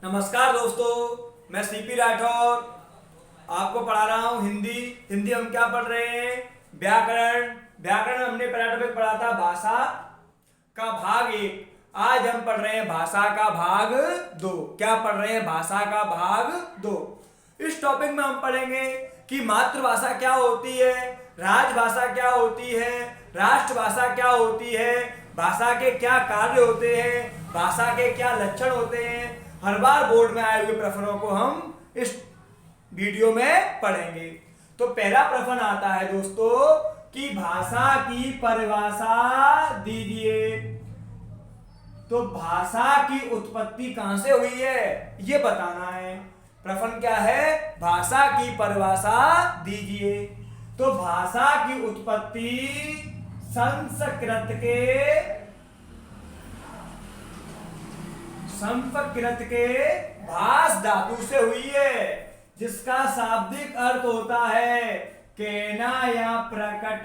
नमस्कार दोस्तों, मैं सीपी राठौर आपको पढ़ा रहा हूँ हिंदी। हिंदी हम क्या पढ़ रहे हैं? व्याकरण। व्याकरण हमने पहला टॉपिक पढ़ा था भाषा का भाग 1। आज हम पढ़ रहे हैं भाषा का भाग 2। क्या पढ़ रहे हैं? भाषा का भाग 2। इस टॉपिक में हम पढ़ेंगे कि मातृभाषा क्या होती है, राजभाषा क्या होती है, राष्ट्रभाषा क्या होती है, भाषा के क्या कार्य होते हैं, भाषा के क्या लक्षण होते हैं। हर बार बोर्ड में आए हुए प्रश्नों को हम इस वीडियो में पढ़ेंगे। तो पहला प्रश्न आता है दोस्तों कि भाषा की परिभाषा दीजिए। तो भाषा की उत्पत्ति कहां से हुई है ये बताना है। प्रश्न क्या है? भाषा की परिभाषा दीजिए। तो भाषा की उत्पत्ति संस्कृत के भाष धातु से हुई है, जिसका शाब्दिक अर्थ होता है कहना या प्रकट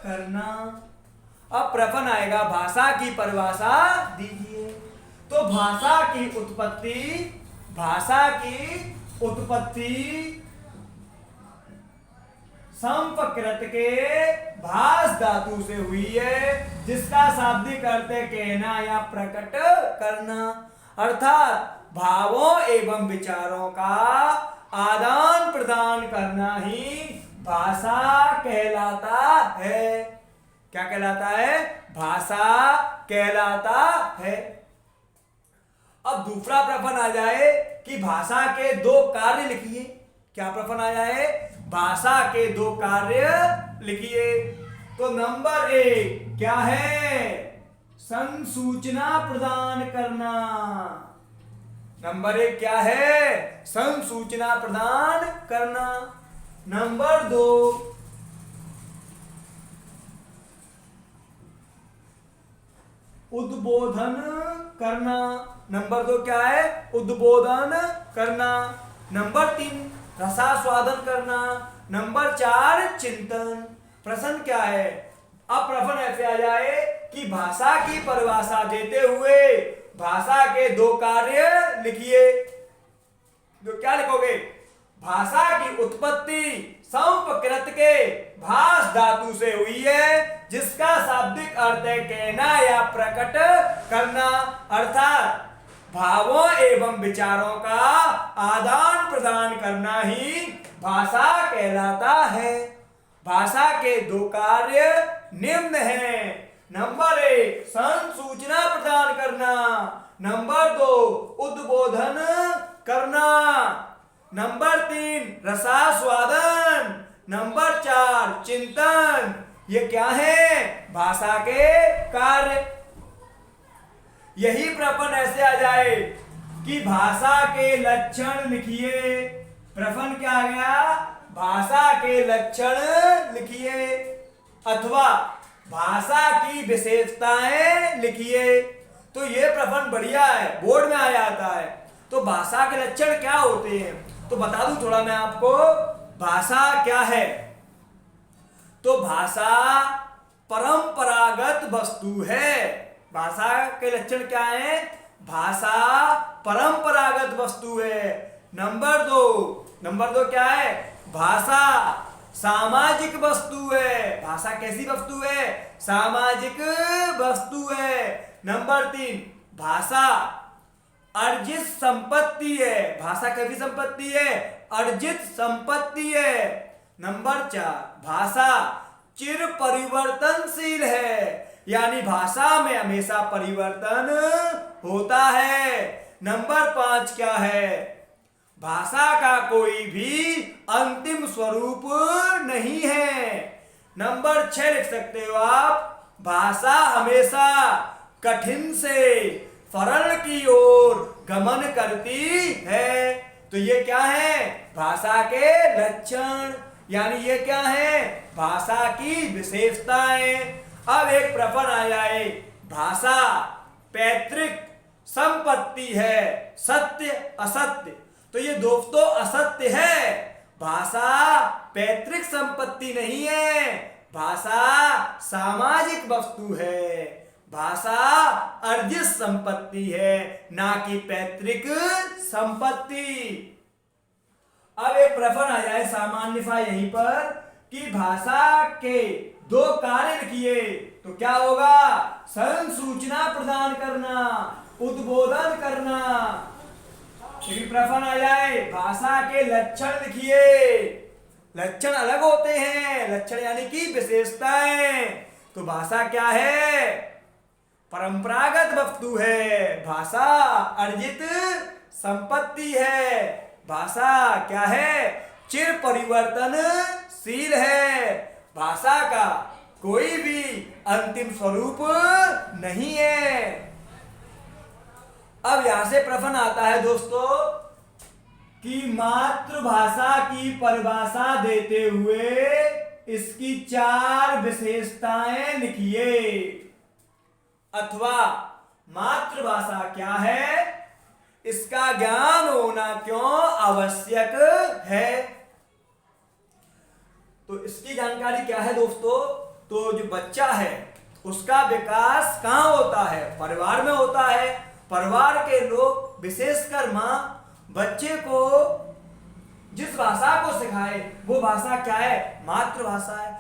करना। अब प्रश्न आएगा भाषा की परिभाषा दीजिए। तो भाषा की उत्पत्ति संस्कृत के भाष धातु से हुई है, जिसका शाब्दिक अर्थ है कहना या प्रकट करना, अर्थात भावों एवं विचारों का आदान प्रदान करना ही भाषा कहलाता है। क्या कहलाता है? भाषा कहलाता है। अब दूसरा प्रश्न आ जाए कि भाषा के 2 कार्य लिखिए। क्या प्रश्न आ जाए? भाषा के 2 कार्य लिखिए। तो नंबर 1 क्या है? संसूचना प्रदान करना। नंबर 1 क्या है? संसूचना प्रदान करना। नंबर 2 उद्बोधन करना। नंबर 2 क्या है? उद्बोधन करना। नंबर 3 रसास्वादन करना। नंबर 4 चिंतन। प्रश्न क्या है? अब प्रश्न ऐसे आ जाए कि भाषा की परिभाषा देते हुए भाषा के 2 कार्य लिखिए। तो क्या लिखोगे? भाषा की उत्पत्ति संस्कृत के भाष धातु से हुई है, जिसका शाब्दिक अर्थ है कहना या प्रकट करना, अर्थात भावों एवं विचारों का आदान प्रदान करना ही भाषा कहलाता है। भाषा के 2 कार्य निम्न हैं। नंबर 1 संसूचना प्रदान करना। नंबर 2 उद्बोधन करना। नंबर 3 रसास्वादन। नंबर 4 चिंतन। ये क्या है? भाषा के कार्य। यही प्रश्न ऐसे आ जाए कि भाषा के लक्षण लिखिए। प्रश्न क्या आ गया? भाषा के लक्षण लिखिए अथवा भाषा की विशेषताएं लिखिए। तो ये प्रश्न बढ़िया है, बोर्ड में आ जाता है। तो भाषा के लक्षण क्या होते हैं तो बता दूं थोड़ा मैं आपको। भाषा क्या है? तो भाषा परंपरागत वस्तु है। भाषा के लक्षण क्या है? भाषा परंपरागत वस्तु है। नंबर 2 क्या है? भाषा सामाजिक वस्तु है। भाषा कैसी वस्तु है? सामाजिक वस्तु है। नंबर 3 भाषा अर्जित संपत्ति है। भाषा कैसी संपत्ति है? अर्जित संपत्ति है। नंबर 4 भाषा चिर परिवर्तनशील है, यानी भाषा में हमेशा परिवर्तन होता है। नंबर 5 क्या है? भाषा का कोई भी अंतिम स्वरूप नहीं है। नंबर 6 लिख सकते हो आप, भाषा हमेशा कठिन से सरल की ओर गमन करती है। तो ये क्या है? भाषा के लक्षण, यानी ये क्या है? भाषा की विशेषताएं। अब एक प्रश्न आ जाए, भाषा पैतृक संपत्ति है, सत्य असत्य? तो ये दोस्तों असत्य है। भाषा पैतृक संपत्ति नहीं है, भाषा सामाजिक वस्तु है। भाषा अर्जित संपत्ति है, ना कि पैतृक संपत्ति। अब एक प्रश्न आ जाए सामान्यतः यहीं पर कि भाषा के दो कार्य लिखिए, तो क्या होगा? संसूचना प्रदान करना, उद्बोधन करना। लेकिन प्रश्न आ जाए भाषा के लक्षण लिखिए, लक्षण अलग होते हैं, लक्षण यानी कि विशेषताएं। तो भाषा क्या है? परंपरागत वस्तु है। भाषा अर्जित संपत्ति है। भाषा क्या है? चिर परिवर्तनशील है। भाषा का कोई भी अंतिम स्वरूप नहीं है। अब यहां से प्रश्न आता है दोस्तों कि मातृभाषा की परिभाषा देते हुए इसकी 4 विशेषताएं लिखिए, अथवा मातृभाषा क्या है, इसका ज्ञान होना क्यों आवश्यक है। तो इसकी जानकारी क्या है दोस्तों? तो जो बच्चा है उसका विकास कहाँ होता है? परिवार में होता है। परिवार के लोग विशेषकर माँ बच्चे को जिस भाषा को सिखाए वो भाषा क्या है? मातृभाषा है।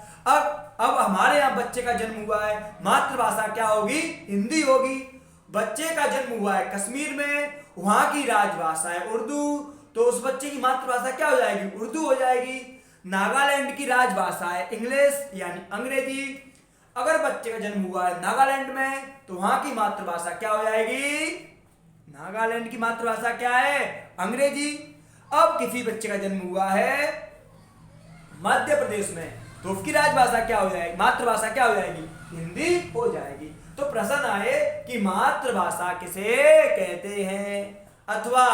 अब हमारे यहाँ बच्चे का जन्म हुआ है, मातृभाषा क्या होगी? हिंदी होगी। बच्चे का जन्म हुआ है कश्मीर में, वहां की राजभाषा है उर्दू, तो उस बच्चे की मातृभाषा क्या हो जाएगी? उर्दू हो जाएगी। नागालैंड की राजभाषा है इंग्लिश यानी अंग्रेजी। अगर बच्चे का जन्म हुआ है नागालैंड में तो वहां की मातृभाषा क्या हो जाएगी? नागालैंड की मातृभाषा क्या है? अंग्रेजी। अब किसी बच्चे का जन्म हुआ है मध्य प्रदेश में तो उसकी राजभाषा क्या हो जाएगी? मातृभाषा क्या हो जाएगी? हिंदी हो जाएगी। तो प्रश्न आए कि मातृभाषा किसे कहते हैं, अथवा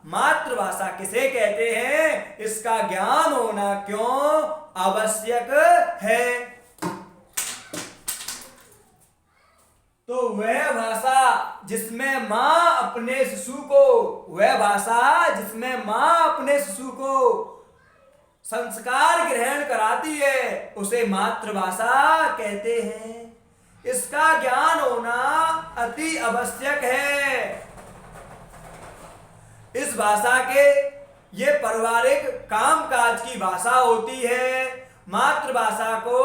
मातृभाषा किसे कहते हैं, इसका ज्ञान होना क्यों आवश्यक है। तो वह भाषा जिसमें मां अपने शिशु को, वह भाषा जिसमें मां अपने शिशु को संस्कार ग्रहण कराती है उसे मातृभाषा कहते हैं। इसका ज्ञान होना अति आवश्यक है। इस भाषा के ये पारिवारिक कामकाज की भाषा होती है। मातृभाषा को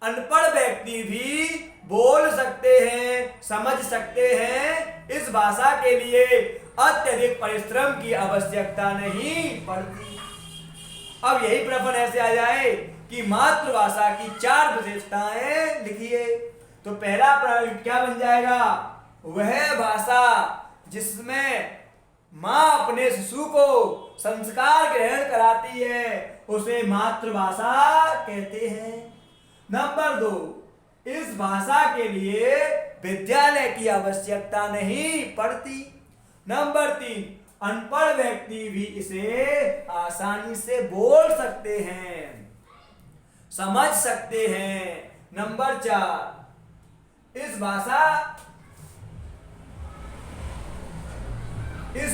अनपढ़ व्यक्ति भी बोल सकते हैं, समझ सकते हैं। इस भाषा के लिए अत्यधिक परिश्रम की आवश्यकता नहीं पड़ती। अब यही प्रश्न ऐसे आ जाए कि मातृभाषा की 4 विशेषताएं लिखिए, तो पहला प्रश्न क्या बन जाएगा? वह भाषा जिसमें मां अपने शिशु को संस्कार ग्रहण कराती है उसे मातृभाषा कहते हैं। नंबर 2, इस भाषा के लिए विद्यालय की आवश्यकता नहीं पड़ती। नंबर 3, अनपढ़ व्यक्ति भी इसे आसानी से बोल सकते हैं, समझ सकते हैं। नंबर 4, इस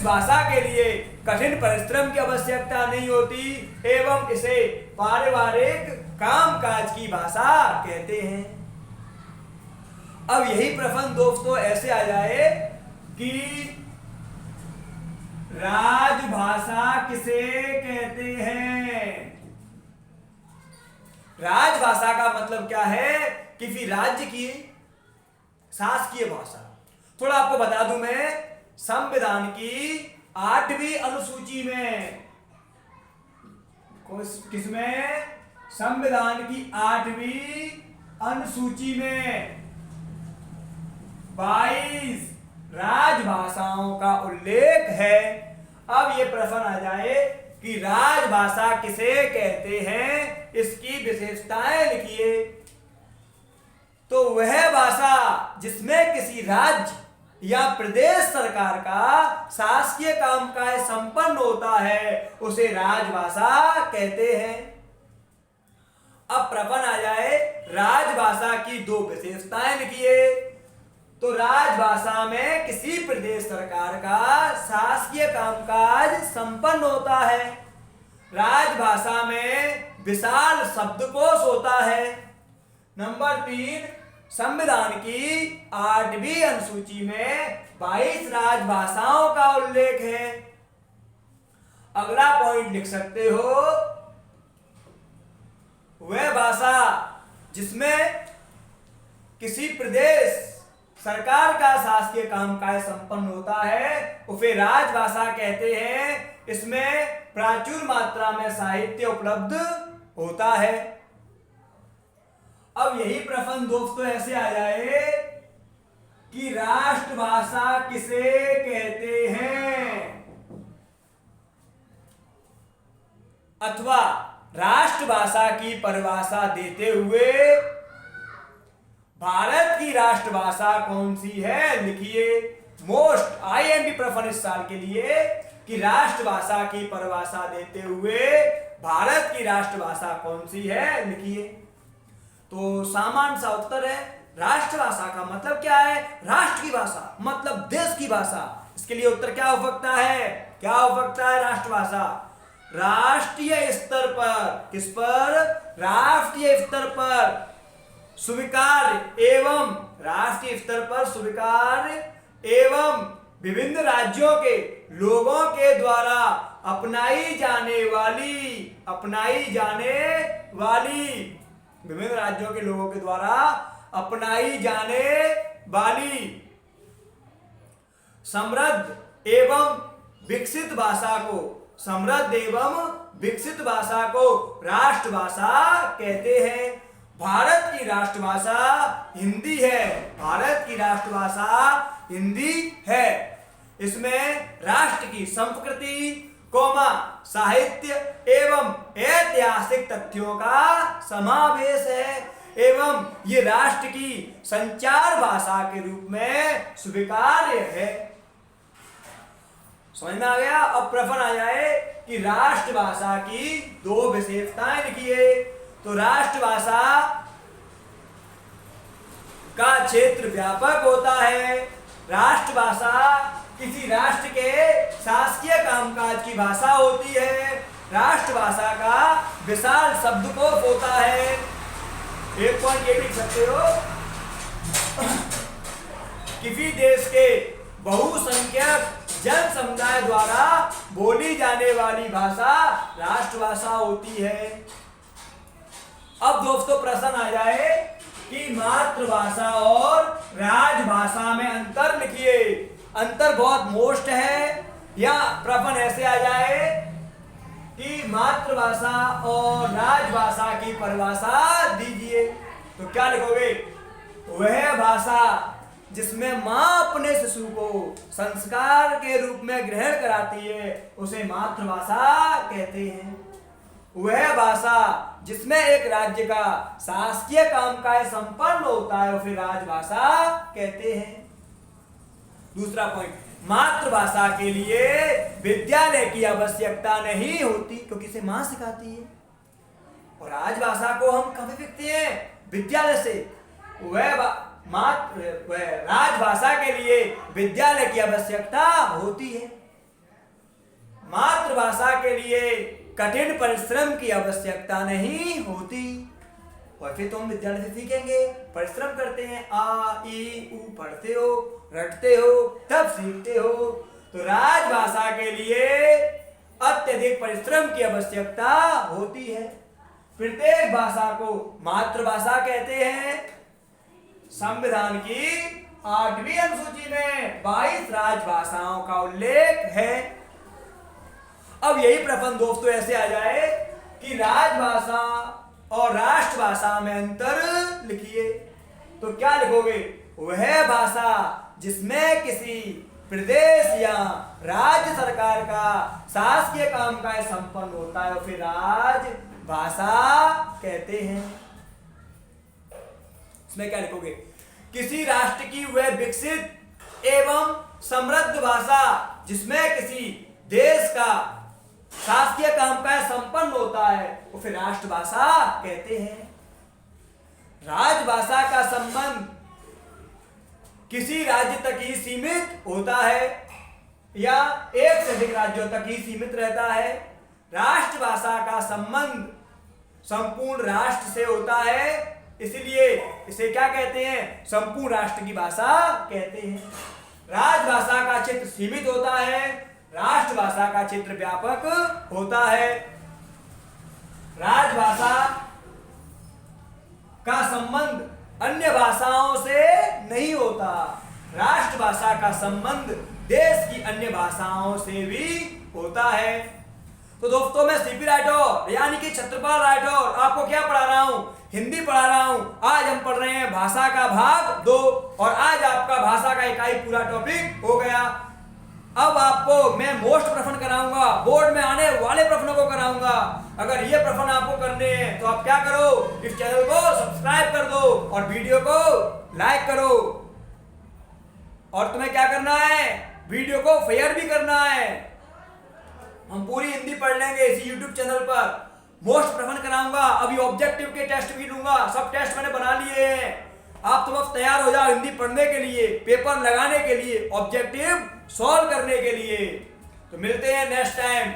भाषा के लिए कठिन परिश्रम की आवश्यकता नहीं होती एवं इसे पारिवारिक कामकाज की भाषा कहते हैं। अब यही प्रश्न दोस्तों ऐसे आ जाए कि राजभाषा किसे कहते हैं। राजभाषा का मतलब क्या है? किसी राज्य की शासकीय भाषा। थोड़ा आपको बता दूं मैं, संविधान की 8वीं अनुसूची में, किसमें? संविधान की 8वीं अनुसूची में 22 राजभाषाओं का उल्लेख है। अब ये प्रश्न आ जाए कि राजभाषा किसे कहते हैं, इसकी विशेषताएं लिखिए। तो वह भाषा जिसमें किसी राज्य या प्रदेश सरकार का शासकीय कामकाज संपन्न होता है उसे राजभाषा कहते हैं। अब प्रश्न आ जाए राजभाषा की 2 विशेषताएं लिखिए। तो राजभाषा में किसी प्रदेश सरकार का शासकीय कामकाज संपन्न होता है। राजभाषा में विशाल शब्दकोश होता है। नंबर 3, संविधान की 8वीं अनुसूची में 22 राजभाषाओं का उल्लेख है। अगला पॉइंट लिख सकते हो, वह भाषा जिसमें किसी प्रदेश सरकार का शासकीय कामकाज संपन्न होता है उसे राजभाषा कहते हैं। इसमें प्रचुर मात्रा में साहित्य उपलब्ध होता है। अब यही प्रश्न दोस्तों ऐसे आ जाए कि राष्ट्रभाषा किसे कहते हैं, अथवा राष्ट्रभाषा की परिभाषा देते हुए भारत की राष्ट्रभाषा कौन सी है लिखिए। मोस्ट आईएमपी प्रश्न इस साल के लिए कि राष्ट्रभाषा की परिभाषा देते हुए भारत की राष्ट्रभाषा कौन सी है लिखिए। तो सामान्य सा उत्तर है, राष्ट्रभाषा का मतलब क्या है, राष्ट्र की भाषा मतलब देश की भाषा। इसके लिए उत्तर क्या हो सकता है, क्या हो सकता है, राष्ट्रभाषा राष्ट्रीय स्तर पर, किस पर, राष्ट्रीय स्तर पर स्वीकार्य एवं, राष्ट्रीय स्तर पर स्वीकार्य एवं विभिन्न राज्यों के लोगों के द्वारा अपनाई जाने वाली विभिन्न राज्यों के लोगों के द्वारा अपनाई जाने वाली समृद्ध एवं विकसित भाषा को, समृद्ध एवं विकसित भाषा को राष्ट्रभाषा कहते हैं। भारत की राष्ट्रभाषा हिंदी है, भारत की राष्ट्रभाषा हिंदी है। इसमें राष्ट्र की संस्कृति, साहित्य एवं ऐतिहासिक तथ्यों का समावेश है एवं ये राष्ट्र की संचार भाषा के रूप में स्वीकार्य है। समझ में आ गया। अब प्रश्न आ जाए कि राष्ट्रभाषा की दो विशेषताएं लिखिए। तो राष्ट्रभाषा का क्षेत्र व्यापक होता है, राष्ट्रभाषा किसी राष्ट्र के शासकीय कामकाज की भाषा होती है, राष्ट्रभाषा का विशाल शब्दकोश होता है। एक पॉइंट ये लिख सकते हो, किसी देश के बहुसंख्यक जन समुदाय द्वारा बोली जाने वाली भाषा राष्ट्रभाषा होती है। अब दोस्तों प्रश्न आ जाए कि मातृभाषा और राजभाषा में अंतर लिखिए। अंतर बहुत मोस्ट है, या प्रश्न ऐसे आ जाए कि मातृभाषा और राजभाषा की परिभाषा दीजिए। तो क्या लिखोगे, वह भाषा जिसमें माँ अपने शिशु को संस्कार के रूप में ग्रहण कराती है उसे मातृभाषा कहते हैं। वह भाषा जिसमें एक राज्य का शासकीय कामकाज संपन्न होता है उसे राजभाषा कहते हैं। दूसरा पॉइंट, मातृभाषा के लिए विद्यालय की आवश्यकता नहीं होती क्योंकि इसे माँ सिखाती है। और राजभाषा को हम कभी सीखते हैं, विद्यालय से। वह राजभाषा के लिए विद्यालय की आवश्यकता होती है। मातृभाषा के लिए कठिन परिश्रम की आवश्यकता नहीं होती। और फिर तुम विद्यालय से सीखेंगे, परिश्रम करते हैं, आ ई उ पढ़ते हो, रटते हो, तब सीखते हो। तो राजभाषा के लिए अत्यधिक परिश्रम की आवश्यकता होती है। प्रत्येक भाषा को मातृभाषा कहते हैं। संविधान की 8वीं अनुसूची में 22 राजभाषाओं का उल्लेख है। अब यही प्रश्न दोस्तों ऐसे आ जाए कि राजभाषा और राष्ट्रभाषा में अंतर लिखिए। तो क्या लिखोगे, वह भाषा जिसमें किसी प्रदेश या राज्य सरकार का शासकीय कामकाज संपन्न होता है उसे राजभाषा कहते हैं। इसमें क्या लिखोगे, किसी राष्ट्र की वह विकसित एवं समृद्ध भाषा जिसमें किसी देश का शासकीय कामकाज संपन्न होता है उसे राष्ट्रभाषा कहते हैं। राजभाषा का संबंध किसी राज्य तक ही सीमित होता है या एक से अधिक राज्यों तक ही सीमित रहता है। राष्ट्रभाषा का संबंध संपूर्ण राष्ट्र से होता है, इसलिए इसे क्या कहते हैं, संपूर्ण राष्ट्र की भाषा कहते हैं। राजभाषा का क्षेत्र सीमित होता है, राष्ट्रभाषा का क्षेत्र व्यापक होता है। राजभाषा का संबंध अन्य भाषाओं से नहीं होता। राष्ट्रभाषा का संबंध देश की अन्य भाषाओं से भी होता है। तो दोस्तों, मैं सीपी राठौर यानी कि छत्रपाल राठौर आपको क्या पढ़ा रहा हूं? हिंदी पढ़ा रहा हूं। आज हम पढ़ रहे हैं भाषा का भाग 2 और आज आपका भाषा का इकाई पूरा टॉपिक हो गया। अब आपको मैं मोस्ट प्रश्न कराऊंगा, बोर्ड में आने वाले प्रश्नों को कराऊंगा। अगर ये प्रश्न आपको करने हैं तो आप क्या करो, इस चैनल को सब्सक्राइब कर दो और वीडियो को लाइक करो। और तुम्हें क्या करना है, वीडियो को शेयर भी करना है। हम पूरी हिंदी पढ़ लेंगे इसी YouTube चैनल पर। मोस्ट प्रश्न कराऊंगा, अभी ऑब्जेक्टिव के टेस्ट भी लूंगा, सब टेस्ट मैंने बना लिए हैं। आप तो बस तैयार हो जाओ हिंदी पढ़ने के लिए, पेपर लगाने के लिए, ऑब्जेक्टिव सॉल्व करने के लिए। तो मिलते हैं नेक्स्ट टाइम।